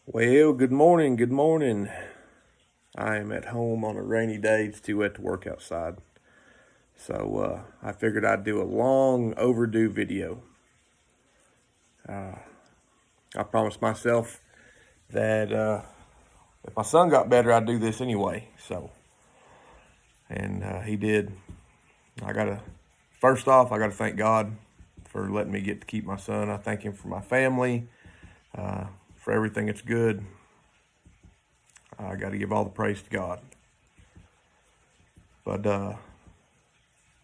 Well, good morning, good morning. I am at home on a rainy day. It's too wet to work outside. So I figured I'd do a long overdue video. I promised myself that if my son got better, I'd do this anyway. And he did. First off, I gotta thank God for letting me get to keep my son. I thank him for my family, for everything that's good. I got to give all the praise to God. But a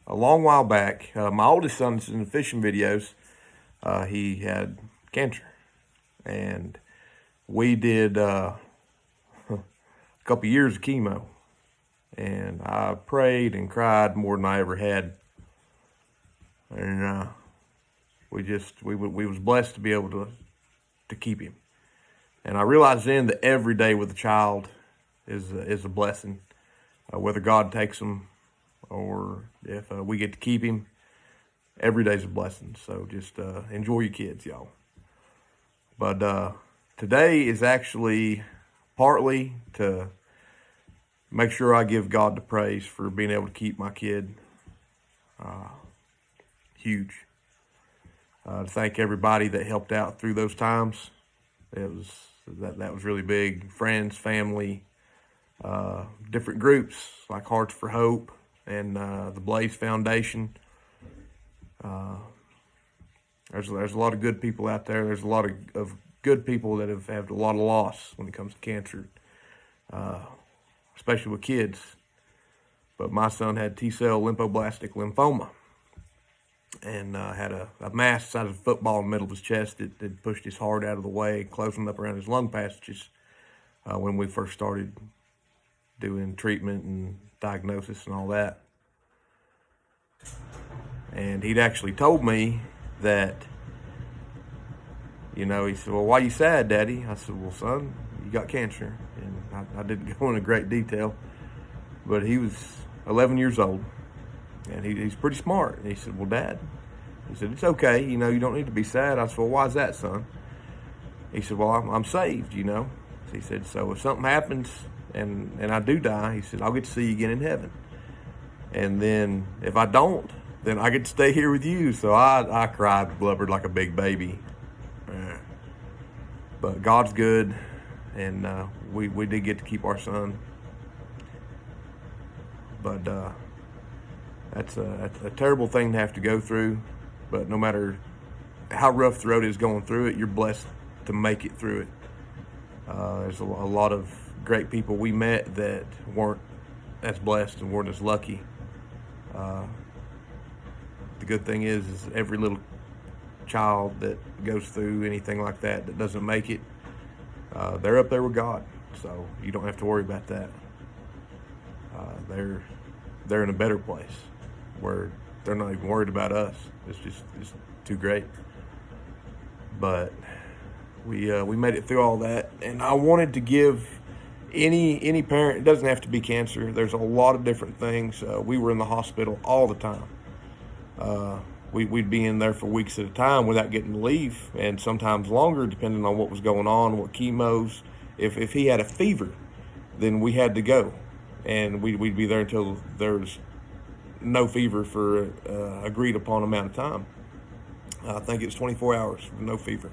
long while back, my oldest son's in the fishing videos. He had cancer, and we did a couple years of chemo, and I prayed and cried more than I ever had. And we was blessed to be able to keep him. And I realized then that every day with a child is a blessing, whether God takes them or if we get to keep him. Every day's a blessing. So just enjoy your kids, y'all. But today is actually partly to make sure I give God the praise for being able to keep my kid. Huge. To thank everybody that helped out through those times. That was really big. Friends, family, different groups like Hearts for Hope and the Blaze Foundation. There's a lot of good people out there. There's a lot of good people that have had a lot of loss when it comes to cancer, especially with kids. But my son had T-cell lymphoblastic lymphoma and had a mass the size of a football in the middle of his chest that pushed his heart out of the way, closing up around his lung passages when we first started doing treatment and diagnosis and all that. And he'd actually told me that, he said, "Well, why you sad, Daddy?" I said, "Well, son, you got cancer." And I didn't go into great detail, but he was 11 years old, and he's pretty smart. And he said, "Well, Dad," he said, "it's okay, you don't need to be sad." I said, "Well, why is that, son?" He said, "Well, I'm saved, He said, "So if something happens and I do die," he said, "I'll get to see you again in heaven. And then if I don't, then I get to stay here with you." So I cried, blubbered like a big baby. But God's good, and we did get to keep our son. But that's a terrible thing to have to go through. But no matter how rough the road is going through it, you're blessed to make it through it. There's a lot of great people we met that weren't as blessed and weren't as lucky. The good thing is every little child that goes through anything like that doesn't make it, they're up there with God. So you don't have to worry about that. They're in a better place where they're not even worried about us. It's too great. But we made it through all that, and I wanted to give any parent. It doesn't have to be cancer. There's a lot of different things. We were in the hospital all the time. We'd be in there for weeks at a time without getting to leave, and sometimes longer, depending on what was going on, what chemos. If he had a fever, then we had to go, and we'd be there until there was no fever for agreed upon amount of time. I think it was 24 hours with no fever,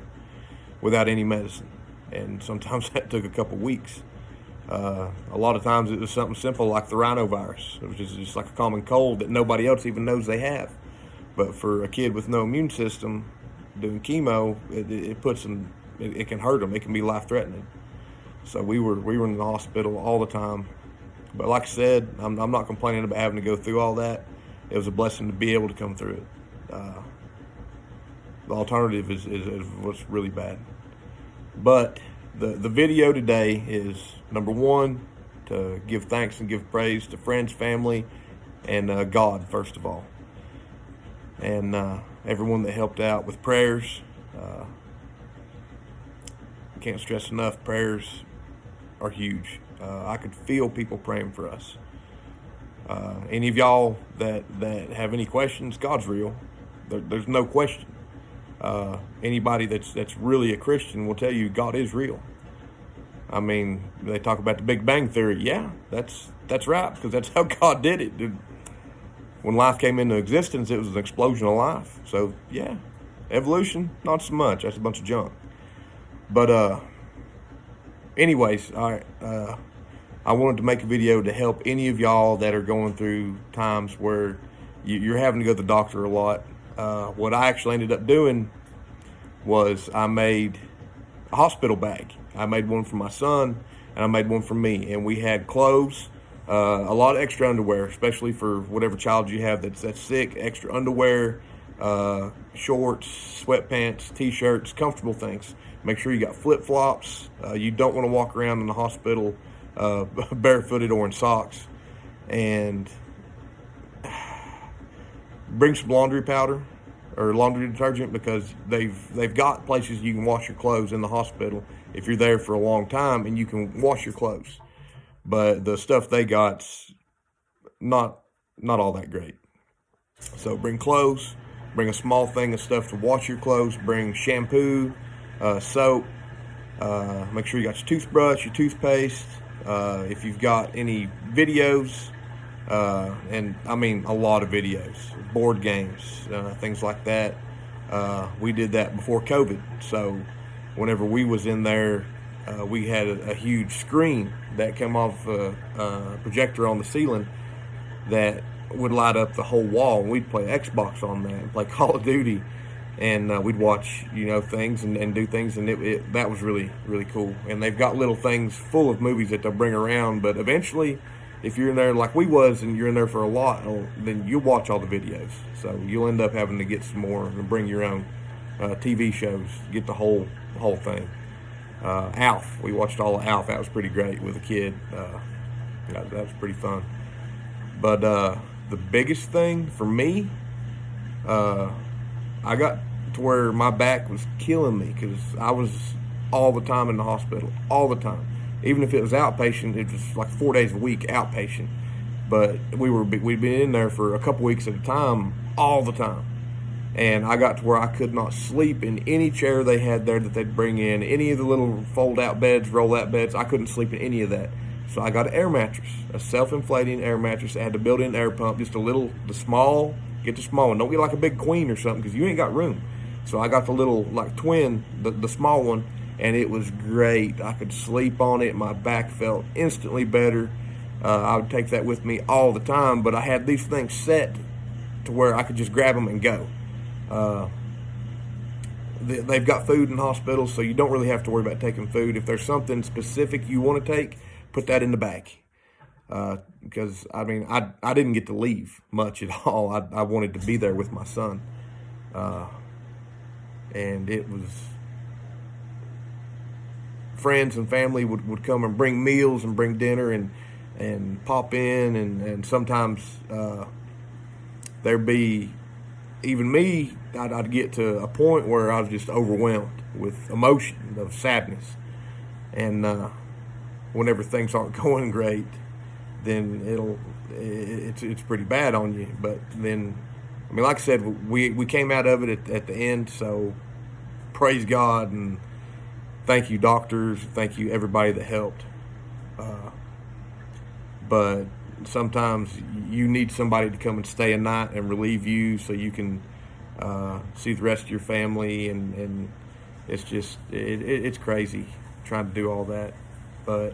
without any medicine, and sometimes that took a couple weeks. A lot of times it was something simple like the rhinovirus. It was just like a common cold that nobody else even knows they have. But for a kid with no immune system doing chemo, it puts them. It can hurt them. It can be life-threatening. So we were in the hospital all the time. But like I said, I'm not complaining about having to go through all that. It was a blessing to be able to come through it. The alternative is what's really bad. But the video today is, number one, to give thanks and give praise to friends, family, and God, first of all. And everyone that helped out with prayers. Can't stress enough, prayers are huge. I could feel people praying for us. Any of y'all that have any questions, God's real. There's no question. Anybody that's really a Christian will tell you God is real. I mean, they talk about the Big Bang Theory. Yeah, that's right, because that's how God did it. When life came into existence, it was an explosion of life. So yeah, evolution, not so much. That's a bunch of junk. But anyways, I wanted to make a video to help any of y'all that are going through times where you're having to go to the doctor a lot. What I actually ended up doing was I made a hospital bag. I made one for my son, and I made one for me. And we had clothes, a lot of extra underwear, especially for whatever child you have that's sick. Extra underwear, shorts, sweatpants, t-shirts, comfortable things. Make sure you got flip-flops. You don't want to walk around in the hospital barefooted or in socks. And bring some laundry powder or laundry detergent, because they've got places you can wash your clothes in the hospital if you're there for a long time, and you can wash your clothes. But the stuff they got's not all that great. So bring clothes, bring a small thing of stuff to wash your clothes, bring shampoo, soap, make sure you got your toothbrush, your toothpaste, if you've got any videos, and I mean a lot of videos, board games, things like that. We did that before COVID, so whenever we was in there, we had a huge screen that came off a projector on the ceiling that would light up the whole wall, and we'd play Xbox on that and play Call of Duty, and we'd watch things and do things, and that was really, really cool. And they've got little things full of movies that they'll bring around, but eventually, if you're in there like we was and you're in there for a lot, then you'll watch all the videos, so you'll end up having to get some more and bring your own TV shows, get the whole thing. Alf, we watched all of Alf. That was pretty great with a kid. That was pretty fun. But the biggest thing for me, I got to where my back was killing me because I was all the time in the hospital, all the time. Even if it was outpatient, it was like 4 days a week outpatient. But we'd been in there for a couple weeks at a time, all the time. And I got to where I could not sleep in any chair they had there that they'd bring in, any of the little fold-out beds, roll-out beds. I couldn't sleep in any of that. So I got an air mattress, a self-inflating air mattress that had a built-in air pump, just the small, get the small one. Don't get like a big queen or something because you ain't got room. So I got the little, like twin, the small one, and it was great. I could sleep on it. My back felt instantly better. I would take that with me all the time, but I had these things set to where I could just grab them and go. They've got food in hospitals, so you don't really have to worry about taking food. If there's something specific you want to take, put that in the bag. Because, I mean, I didn't get to leave much at all. I wanted to be there with my son. And it was... friends and family would come and bring meals and bring dinner and pop in, and sometimes there'd be... even me, I'd get to a point where I was just overwhelmed with emotion, of sadness. And whenever things aren't going great, then it's pretty bad on you. But then, I mean, like I said, we came out of it at the end, so praise God, and thank you doctors, thank you everybody that helped. But sometimes you need somebody to come and stay a night and relieve you so you can see the rest of your family, and it's just it's crazy trying to do all that. But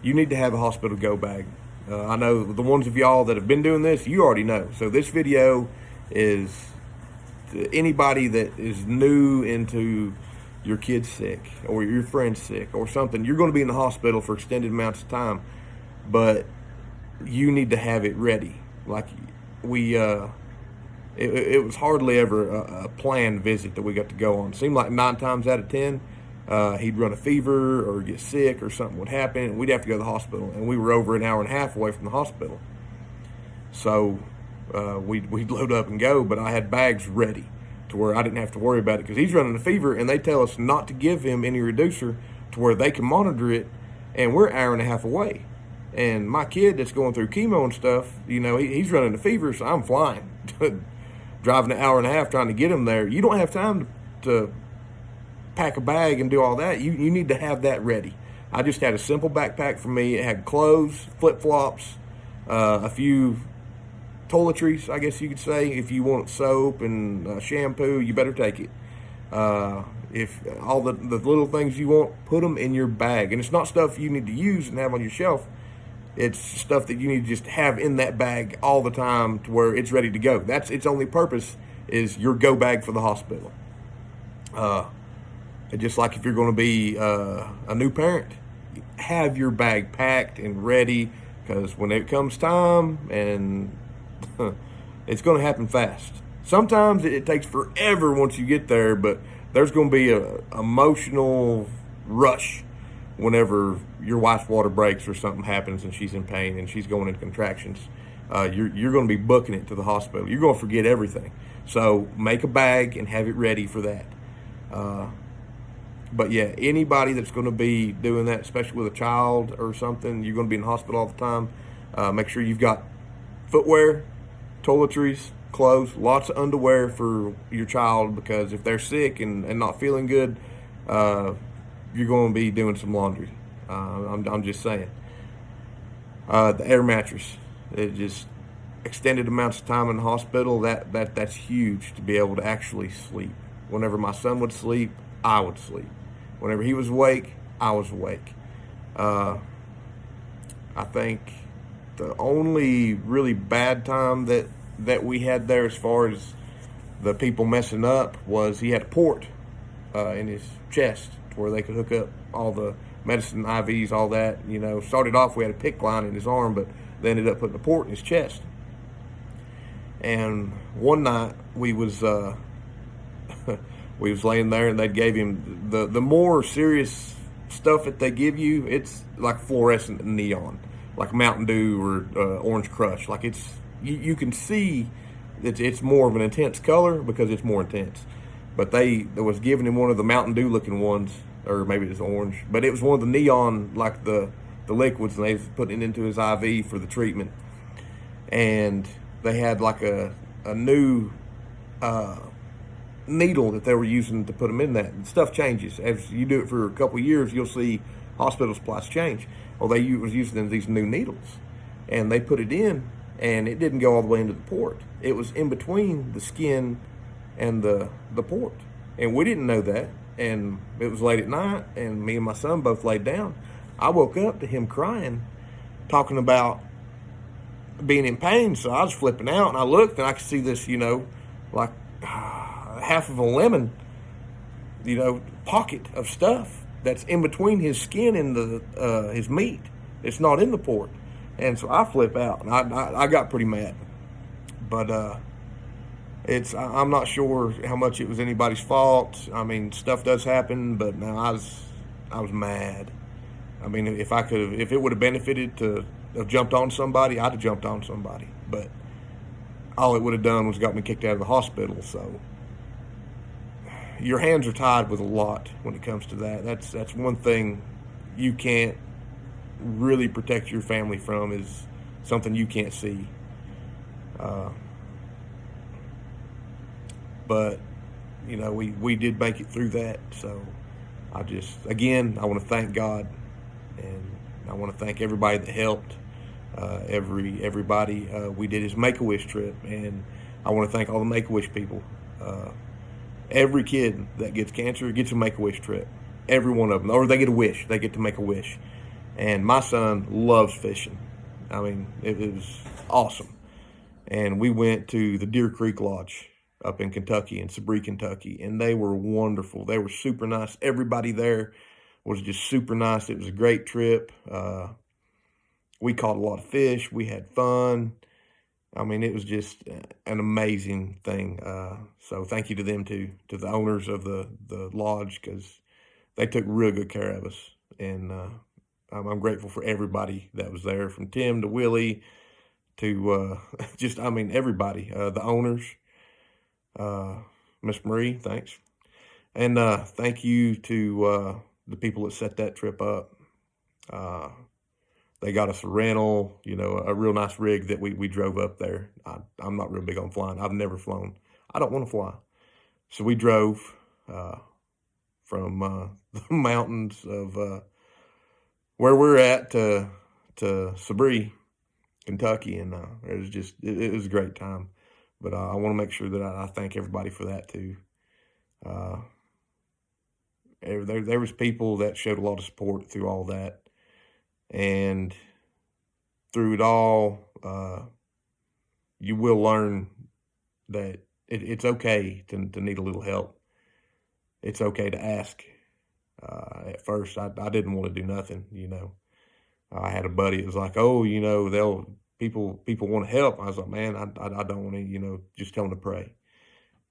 you need to have a hospital go bag. I know the ones of y'all that have been doing this, you already know. So this video is to anybody that is new into your kid's sick or your friend's sick or something. You're going to be in the hospital for extended amounts of time, but you need to have it ready. Like we, it was hardly ever a planned visit that we got to go on. It seemed like 9 times out of 10, he'd run a fever or get sick or something would happen, and we'd have to go to the hospital. And we were over an hour and a half away from the hospital. So we'd load up and go, but I had bags ready to where I didn't have to worry about it because he's running a fever, and they tell us not to give him any reducer to where they can monitor it, and we're an hour and a half away. And my kid that's going through chemo and stuff, he's running a fever, so I'm flying. Driving an hour and a half trying to get him there. You don't have time to pack a bag and do all that. You need to have that ready. I just had a simple backpack for me. It had clothes, flip-flops, a few toiletries, I guess you could say. If you want soap and shampoo, you better take it. If all the little things you want, put them in your bag. And it's not stuff you need to use and have on your shelf. It's stuff that you need to just have in that bag all the time to where it's ready to go. That's its only purpose, is your go bag for the hospital. Just like if you're going to be a new parent, have your bag packed and ready, because when it comes time, and it's going to happen fast. Sometimes it takes forever once you get there, but there's going to be a emotional rush whenever your wife's water breaks or something happens and she's in pain and she's going into contractions. You're going to be booking it to the hospital. You're going to forget everything. So make a bag and have it ready for that. But yeah, anybody that's going to be doing that, especially with a child or something, you're going to be in the hospital all the time. Make sure you've got footwear, toiletries, clothes, lots of underwear for your child, because if they're sick and not feeling good, you're going to be doing some laundry. I'm just saying. The air mattress, it just extended amounts of time in the hospital. That's huge, to be able to actually sleep. Whenever my son would sleep, I would sleep. Whenever he was awake, I was awake. I think the only really bad time that we had there, as far as the people messing up, was he had a port in his chest to where they could hook up all the medicine, IVs, all that. Started off, we had a PICC line in his arm, but they ended up putting a port in his chest. And one night we was laying there, and they gave him the more serious stuff that they give you. It's like fluorescent neon, like Mountain Dew or Orange Crush. Like you can see that it's more of an intense color because it's more intense. But they was giving him one of the Mountain Dew looking ones, or maybe it was orange, but it was one of the neon, like the liquids, and they was putting it into his IV for the treatment. And they had like a new needle that they were using to put them in that. And stuff changes. As you do it for a couple of years, you'll see hospital supplies change. Well, they was using these new needles, and they put it in, and it didn't go all the way into the port. It was in between the skin and the port. And we didn't know that. And it was late at night, and me and my son both laid down. I woke up to him crying, talking about being in pain. So I was flipping out, and I looked, and I could see this, like half of a lemon, pocket of stuff that's in between his skin and his meat. It's not in the port. And so I flip out, and I got pretty mad. But I'm not sure how much it was anybody's fault. I mean, stuff does happen, but no, I was mad. I mean, if it would have benefited to have jumped on somebody, I'd have jumped on somebody. But all it would have done was got me kicked out of the hospital. So your hands are tied with a lot when it comes to that. That's one thing you can't really protect your family from, is something you can't see. But we did make it through that. So I want to thank God, and I want to thank everybody that helped. Everybody. We did his Make-A-Wish trip, and I want to thank all the Make-A-Wish people. Every kid that gets cancer gets a Make-A-Wish trip. Every one of them, or they get a wish. They get to make a wish. And my son loves fishing. I mean, it was awesome. And we went to the Deer Creek Lodge up in Kentucky, in Sabree, Kentucky, and they were wonderful. They were super nice. Everybody there was just super nice. It was a great trip. We caught a lot of fish. We had fun. I mean, it was just an amazing thing. So thank you to them too, to the owners of the lodge, because they took real good care of us. And I'm grateful for everybody that was there, from Tim to Willie to everybody, the owners. Miss Marie, thanks. And thank you to the people that set that trip up. They got us a rental, a real nice rig that we drove up there. I'm not real big on flying. I've never flown. I don't want to fly. So we drove from the mountains of where we're at to Sabree, Kentucky, and it was just it was a great time. But I want to make sure that I thank everybody for that too. Uh, there was people that showed a lot of support through all that, and through it all, you will learn that it's okay to need a little help. It's okay to ask. At first, I didn't want to do nothing. I had a buddy that was like, "Oh, people want to help." I was like, "Man, I don't want to. Just tell them to pray."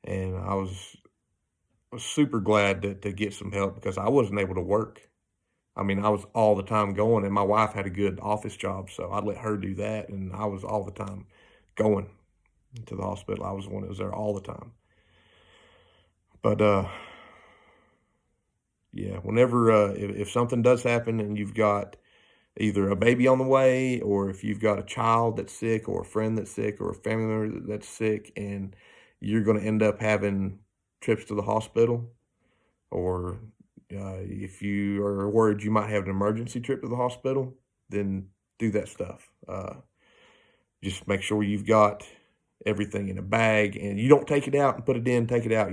And I was super glad to get some help because I wasn't able to work. I mean, I was all the time going, and my wife had a good office job, so I let her do that, and I was all the time going to the hospital. I was the one that was there all the time. But yeah, whenever if something does happen and you've got either a baby on the way, or if you've got a child that's sick, or a friend that's sick, or a family member that's sick, and you're going to end up having trips to the hospital, or if you are worried you might have an emergency trip to the hospital, then do that stuff. Just make sure you've got everything in a bag, and you don't take it out and put it in, take it out.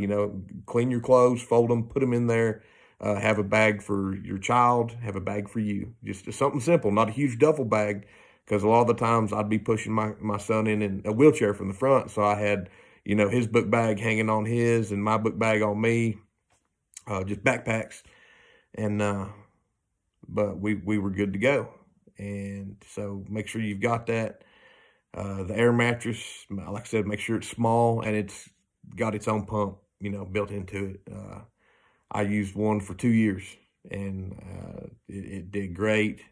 Clean your clothes, fold them, put them in there. Have a bag for your child, have a bag for you. Just something simple, not a huge duffel bag, because a lot of the times I'd be pushing my son in a wheelchair from the front. So I had, his book bag hanging on his and my book bag on me, just backpacks. And, but we were good to go. And so make sure you've got that. The air mattress, like I said, make sure it's small and it's got its own pump, built into it. I used one for 2 years, and it did great.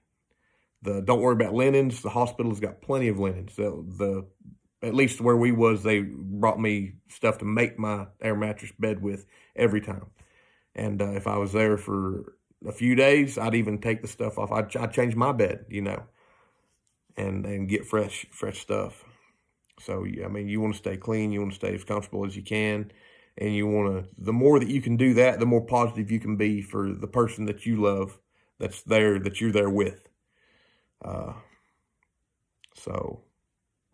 Don't worry about linens. The hospital's got plenty of linens. At least where we was, they brought me stuff to make my air mattress bed with every time. And if I was there for a few days, I'd even take the stuff off. I'd change my bed, and get fresh stuff. So, I mean, you want to stay clean. You want to stay as comfortable as you can. And the more that you can do that, the more positive you can be for the person that you love, that you're there with. So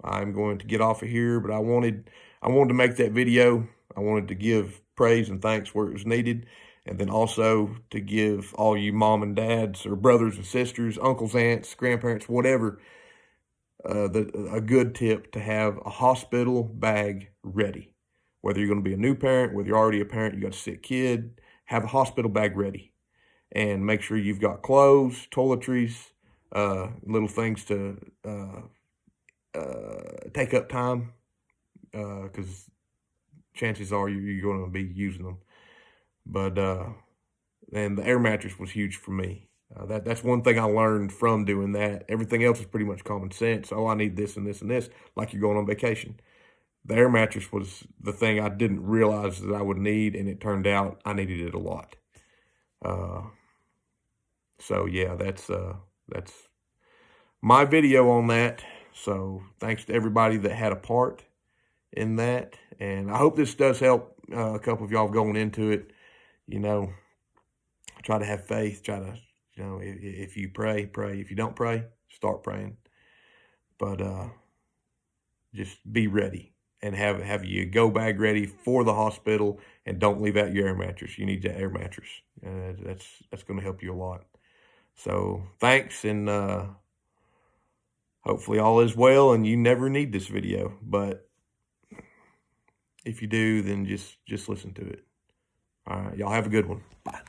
I'm going to get off of here, but I wanted to make that video. I wanted to give praise and thanks where it was needed. And then also to give all you mom and dads or brothers and sisters, uncles, aunts, grandparents, whatever, a good tip to have a hospital bag ready. Whether you're going to be a new parent, whether you're already a parent, you got a sick kid, have a hospital bag ready. And make sure you've got clothes, toiletries, little things to take up time, because chances are you're going to be using them. But and the air mattress was huge for me. That's one thing I learned from doing that. Everything else is pretty much common sense. Oh, I need this and this and this, like you're going on vacation. The air mattress was the thing I didn't realize that I would need, and it turned out I needed it a lot. So yeah, that's my video on that. So thanks to everybody that had a part in that, and I hope this does help a couple of y'all going into it. Try to have faith. Try to, if you pray, pray. If you don't pray, start praying. But just be ready. And have your go bag ready for the hospital, and don't leave out your air mattress. You need that air mattress. That's going to help you a lot. So thanks, and hopefully all is well, and you never need this video. But if you do, then just listen to it. All right, y'all have a good one. Bye.